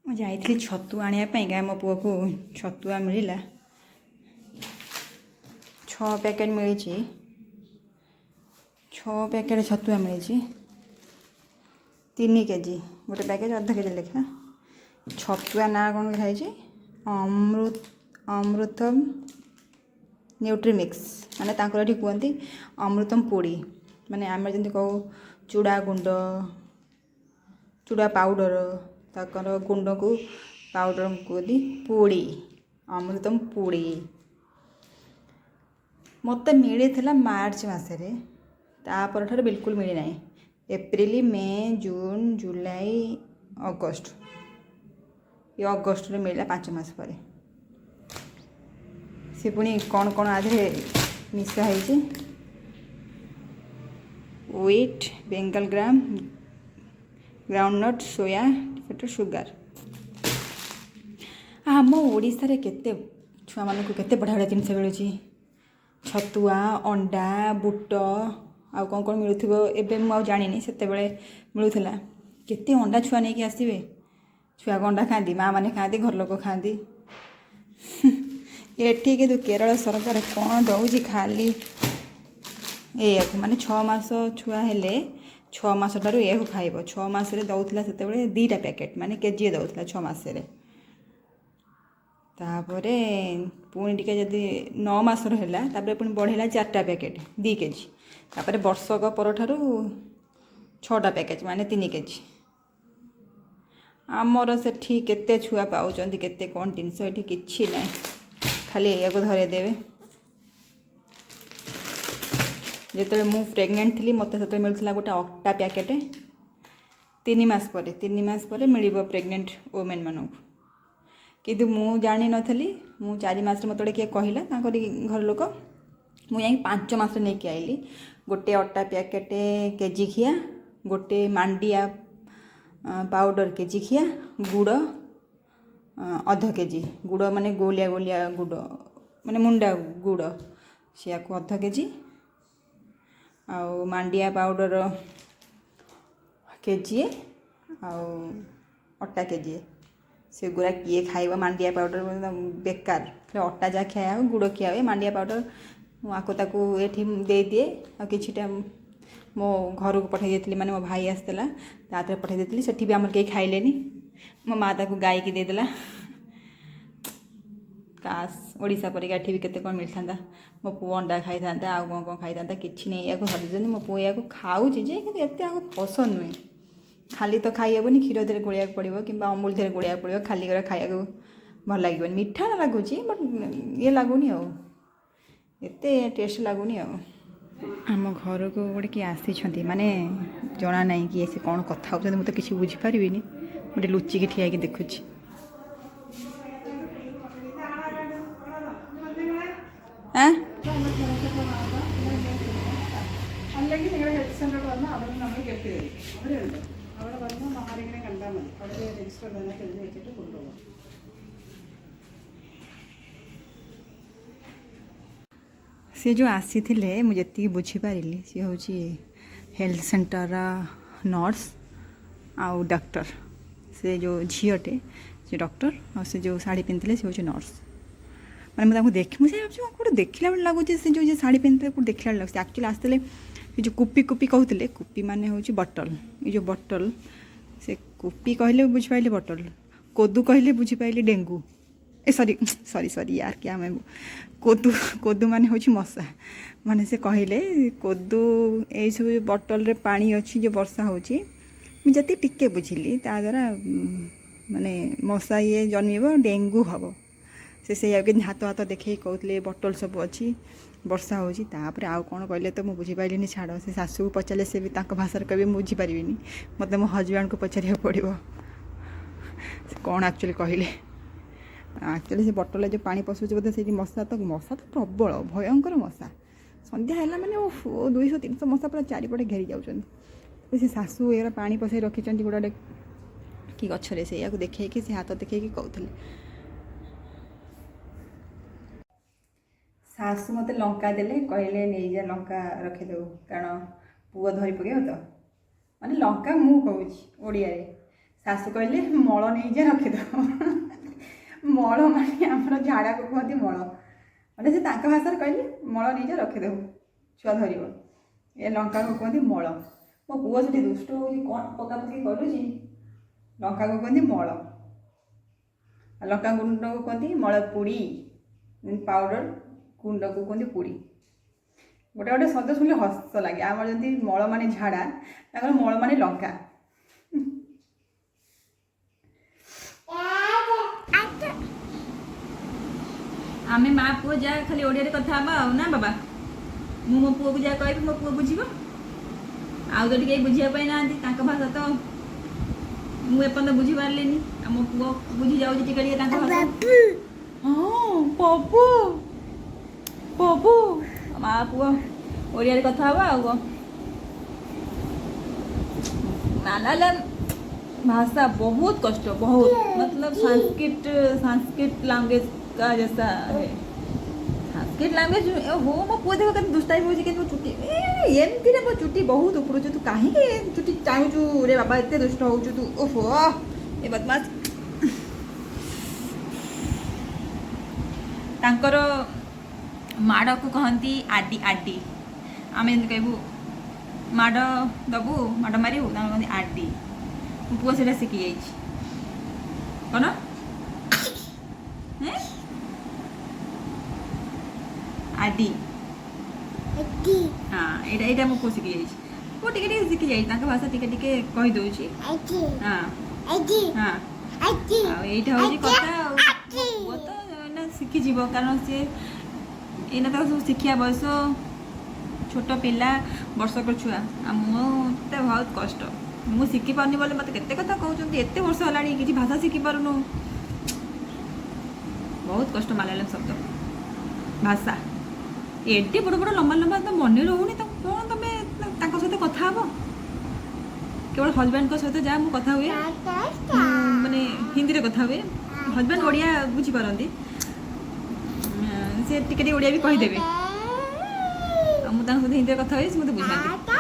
ମୁଁ ଯାଇଥିଲି ଛତୁ ଆଣିବା ପାଇଁକା ମୋ ପୁଅକୁ ଛତୁଆ ମିଳିଲା 6 ପ୍ୟାକେଟ୍ ମିଳିଛି 6 ପ୍ୟାକେଟ୍ ଛତୁଆ ମିଳିଛି 3 କେଜି ଗୋଟେ ପ୍ୟାକେଟ୍ ଅଧ କେଜି ଲେଖା ଛତୁଆ ନାଁ କ'ଣ ଲେଖାହେଇଛି ଅମୃତମ୍ ନ୍ୟୁଟ୍ରିମିକ୍ସ ମାନେ ତାଙ୍କର ଏଠି କୁହନ୍ତି ଅମୃତମ୍ ପୋଡ଼ି ମାନେ ଆମେ ଯେମିତି କହୁ ଚୁଡ଼ା ଗୁଣ୍ଡ ଚୁଡ଼ା ପାଉଡ଼ର ତାଙ୍କର ଗୁଣ୍ଡକୁ ପାଉଡ଼ର କୁହନ୍ତି ପୋଡ଼ି ଅମୃତମ୍ ପୋଡ଼ି ମୋତେ ମିଳିଥିଲା ମାର୍ଚ୍ଚ ମାସରେ ତାପରଠାରୁ ବିଲକୁଲ ମିଳିନାହିଁ April May June July August ଏ ଅଗଷ୍ଟରେ ମିଳିଲା 5 ମାସ ପରେ ସେ ପୁଣି କ'ଣ କ'ଣ ଆଧିରେ ମିଶା ହେଇଛି with Bengal gram groundnut soya sugar ଆମ ଓଡ଼ିଶାରେ କେତେ ଛୁଆମାନଙ୍କୁ କେତେ ବଢ଼ିଆ ବଢ଼ିଆ ଜିନିଷ ମିଳୁଛି ଛତୁଆ ଅଣ୍ଡା ବୁଟ ଆଉ କ'ଣ କ'ଣ ମିଳୁଥିବ ଏବେ ମୁଁ ଆଉ ଜାଣିନି ସେତେବେଳେ ମିଳୁଥିଲା କେତେ ଅଣ୍ଡା ଛୁଆ ନେଇକି ଆସିବେ ଛୁଆ ଅଣ୍ଡା ଖାଆନ୍ତି ମାଆ ମାନେ ଖାଆନ୍ତି ଘର ଲୋକ ଖାଆନ୍ତି ଏଠି କିନ୍ତୁ କେରଳ ସରକାର କ'ଣ ଦେଉଛି ଖାଲି ଏଇଆକୁ ମାନେ 6 ମାସ ଛୁଆ ହେଲେ 6 ମାସଠାରୁ ଏହାକୁ ଖାଇବ 6 ମାସରେ ଦେଉଥିଲା ସେତେବେଳେ 2ଟା ପ୍ୟାକେଟ୍ ମାନେ କେଜିଏ ଦେଉଥିଲା 6 ମାସରେ ତାପରେ ପୁଣି ଟିକେ ଯଦି 9 ମାସର ହେଲା ତାପରେ ପୁଣି ବଢ଼େଇଲା 4ଟା ପ୍ୟାକେଟ୍ 2 କେଜି ତାପରେ ବର୍ଷକ ପରଠାରୁ 6ଟା ପ୍ୟାକେଟ୍ ମାନେ 3 କେଜି ଆମର ସେଠି କେତେ ଛୁଆ ପାଉଛନ୍ତି କେତେ କ'ଣ ଜିନିଷ ଏଠି କିଛି ନାହିଁ ଖାଲି ଏହାକୁ ଧରେଇ ଦେବେ ଯେତେବେଳେ ମୁଁ ପ୍ରେଗନେଣ୍ଟ ଥିଲି ମୋତେ ସେତେବେଳେ ମିଳୁଥିଲା ଗୋଟେ ଅଟା ପ୍ୟାକେଟ୍ 3 ମାସ ପରେ ମିଳିବ ପ୍ରେଗନେଣ୍ଟ ଓମେନ୍ ମାନଙ୍କୁ କିନ୍ତୁ ମୁଁ ଜାଣିନଥିଲି ମୁଁ 4 ମାସରେ ମୋତେ କିଏ କହିଲା ତାଙ୍କରି ଘର ଲୋକ ମୁଁ ଯାଇକି 5 ମାସରେ ନେଇକି ଆଇଲି ଗୋଟେ ଅଟା ପ୍ୟାକେଟ୍ କେଜି ଖିଆ ଗୋଟେ ମାଣ୍ଡିଆ ପାଉଡ଼ର କେଜି ଖିଆ ଗୁଡ଼ ଅଧ କେଜି ଗୁଡ଼ ମାନେ ଗୋଲିଆ ଗୋଲିଆ ଗୁଡ଼ ମାନେ ମୁଣ୍ଡା ଗୁଡ଼ ସେଆକୁ ଅଧ କେଜି ଆଉ ମାଣ୍ଡିଆ ପାଉଡ଼ର କେଜିଏ ଆଉ ଅଟା କେଜିଏ ସେଗୁଡ଼ା କିଏ ଖାଇବ ମାଣ୍ଡିଆ ପାଉଡ଼ର ବେକାର ଅଟା ଯାହା ଖିଆ ହୁଏ ଗୁଡ଼ ଖିଆ ହୁଏ ମାଣ୍ଡିଆ ପାଉଡ଼ର ମୁଁ ଆକୁ ତାକୁ ଏଠି ଦେଇଦିଏ ଆଉ କିଛିଟା ମୋ ଘରକୁ ପଠାଇ ଦେଇଥିଲି ମାନେ ମୋ ଭାଇ ଆସିଥିଲା ତା ଦେହରେ ପଠାଇ ଦେଇଥିଲି ସେଠି ବି ଆମର କେହି ଖାଇଲେନି ମୋ ମା ତାକୁ ଗାଈକି ଦେଇଦେଲା କାସ୍ ଓଡ଼ିଶା ପରିକା ଏଠି ବି କେତେ କ'ଣ ମିଳିଥାନ୍ତା ମୋ ପୁଅ ଅଣ୍ଡା ଖାଇଥାନ୍ତା ଆଉ କ'ଣ କ'ଣ ଖାଇଥାନ୍ତା କିଛି ନେଇ ଏହାକୁ ଧରିଛନ୍ତି ମୋ ପୁଅ ଏହାକୁ ଖାଉଛି ଯେ କିନ୍ତୁ ଏତେ ଆକୁ ପସନ୍ଦ ନୁହେଁ ଖାଲି ତ ଖାଇହେବନି କ୍ଷୀର ଦେହରେ ଗୋଳିବାକୁ ପଡ଼ିବ କିମ୍ବା ଅମୁଲ ଦେହରେ ଗୋଳିବାକୁ ପଡ଼ିବ ଖାଲି କରି ଖାଇବାକୁ ଭଲ ଲାଗିବନି ମିଠା ଲାଗୁଛି ବଟ୍ ଇଏ ଲାଗୁନି ଆଉ ଏତେ ଟେଷ୍ଟ ଲାଗୁନି ଆଉ ଆମ ଘରକୁ ଗୋଟେ କିଏ ଆସିଛନ୍ତି ମାନେ ଜଣା ନାହିଁ କିଏ ସେ କ'ଣ କଥା ହେଉଛନ୍ତି ମୁଁ ତ କିଛି ବୁଝିପାରିବିନି ଗୋଟେ ଲୁଚିକି ଠିଆ ହେଇକି ଦେଖୁଛି അല്ലെങ്കിൽ നിങ്ങളുടെ ഹെൽത്ത് സെൻ്ററിൽ വന്ന് അവിടെ നിന്ന് നമ്മൾ ഗെറ്റ് ചെയ്യും അവരുണ്ട് അവിടെ വന്ന് ആരെങ്കിലും കണ്ടാൽ മതി അവിടെ രജിസ്റ്റർ തന്നെ എഴുതി വെച്ചിട്ട് കൊണ്ടുപോകും सी जो आसी थे मुझे जी बुझीपारि सी हूँ हेल्थ सेंटर नर्स आउ डॉक्टर से जो झीटे से डॉक्टर और से जो साड़ी पिंधे सी हूँ नर्स मैंने मुझे देख मुझे गोटे देखला बेले लगुच से जो शाढ़ी पिंधे देखला बेले लगे एक्चुअली आसते जो कुपी कुपी कहते कुपी माने हूँ बटल ये जो बटल से कुपी कहले बुझीपारे बटल कोदू कहले बुझीपारे डेंगू ए सॉरी सॉरी सॉरी यार क्या मैं कोदू कोदू माने हूँ मशा माने से कहले कोदू ये सब बटल रे पानी अच्छी जो वर्षा होची मुझे टिके बुझिली ता द्वारा माने मशा ये जन्म डेंगू हम से हाथ हाथ देखे कहते बटल सब अच्छी वर्षा होची तापर आउ कौन कहले तो मुझे बुझीपारे छाड़ से शाशु को पचारे से भी भाषा कभी बुझीपारि मत मो हजबैंड को पचार पड़ो कौन एक्चुअली कहले एक्चुअली से बटल जो पानी पशुच बोधे से मशा तो प्रबल भयंकर मशा सन्ध्या है मैंने 200-300 मशा पूरा चारिपटे घेरी जाऊँ से शाशु ये पानी पसाई रखी गोटे कि गचरे से देखे से हाथ देखे कहते शाशु मत लंका देले कहले नहीं जा लंका रखीदेव कारण पुआ धरी पक तो माने लंका मु कहूँ ओडिया ଶାଶୁ କହିଲେ ମଳ ନେଇଯା ରଖିଦେବ। ମଳ ମାନେ ଆମର ଝାଡ଼ାକୁ କୁହନ୍ତି ମଳ, ମାନେ ସେ ତାଙ୍କ ଭାଷାରେ କହିଲେ ମଳ ନେଇଯା ରଖିଦେବୁ ଛୁଆ ଧରିବ। ଏ ଲଙ୍କାକୁ କୁହନ୍ତି ମଳ। ମୋ ପୁଅ ସେଠି ଦୁଷ୍ଟ ହେଉଛି, କ'ଣ ପକାପକି କରୁଛି, ଲଙ୍କାକୁ କୁହନ୍ତି ମଳ। ଲଙ୍କା ଗୁଣ୍ଡକୁ କୁହନ୍ତି ମଳ ପୁଡ଼ି, ପାଉଡ଼ର ଗୁଣ୍ଡକୁ କୁହନ୍ତି ପୁଡ଼ି। ଗୋଟେ ଗୋଟେ ଶବ୍ଦ ଶୁଣିଲେ ହସ ଲାଗେ। ଆମର ଯେମିତି ମଳ ମାନେ ଝାଡ଼ା, ତାଙ୍କର ମଳ ମାନେ ଲଙ୍କା। ଆମେ ମା ପୁଅ ଯାହା ଖାଲି ଓଡ଼ିଆରେ କଥା ହେବା ଆଉ ନା ବାବା। ମୁଁ ମୋ ପୁଅକୁ ଯାହା କହିବି ମୋ ପୁଅ ବୁଝିବ, ଆଉ ତ ଟିକେ ବୁଝିବା ପାଇଁ ନାହାନ୍ତି। ତାଙ୍କ ଭାଷା ତ ମୁଁ ଏପର୍ଯ୍ୟନ୍ତ ବୁଝିପାରିଲିନି, ଆଉ ମୋ ପୁଅ ବୁଝି ଯାଉଛି ଟିକେ ଟିକେ ତାଙ୍କ ଭାଷା। ହଁ ପପୁ ପପୁ, ମା ପୁଅ ଓଡ଼ିଆରେ କଥା ହେବା ଆଉ କ'ଣ। नागालैंड भाषा बहुत कष्ट, बहुत मतलब संस्कृत लैंग्वेज का जैसा है। संस्कृत लैंग्वेज हो मो पुआ देख केते दुष्टाई होची के चुटी एमती रे चुटी बहुत ऊपर तू कहीं चुटी चाहूचु रे बाबा, एते दुष्ट होचु तू। ओहो ए बदमाश। तांकर माड़ को कहती आडी आडी। आम कहबू माड़ दबू माड़ मारू कहते आडी। पुआ से शिखी जा कौन आडी। हाँ यहाँ मो पुआ शिखी जा टे शिखी जा भाषा टे कहीदे। हाँ हाँ यहाँ हूँ कथा पुआ तो शिखीज कारण सी एना तो सब शिखिया बयस, छोट पिला वर्षक छुआ। मुझे बहुत कष्ट, मुझे शिखी पारनी बोले मत केते कथा कहते एत वर्ष है कि भाषा शिखी पारुनु। बहुत कष्ट मालयालम शब्द भाषा एडे बड़ बड़ लंबा लंबा तो मन रोनी। तो कौन तुम सहित कथा हे केवल हजबैंड सहित जहाँ मुझे कथा हुए माने हिंदी रे कथा हुए। हजबैंड ओडिया बुझीपारती, से टिके ओडिया भी कहीदेवे, मुझे हिंदी कथा हुए, से मत बुझाते।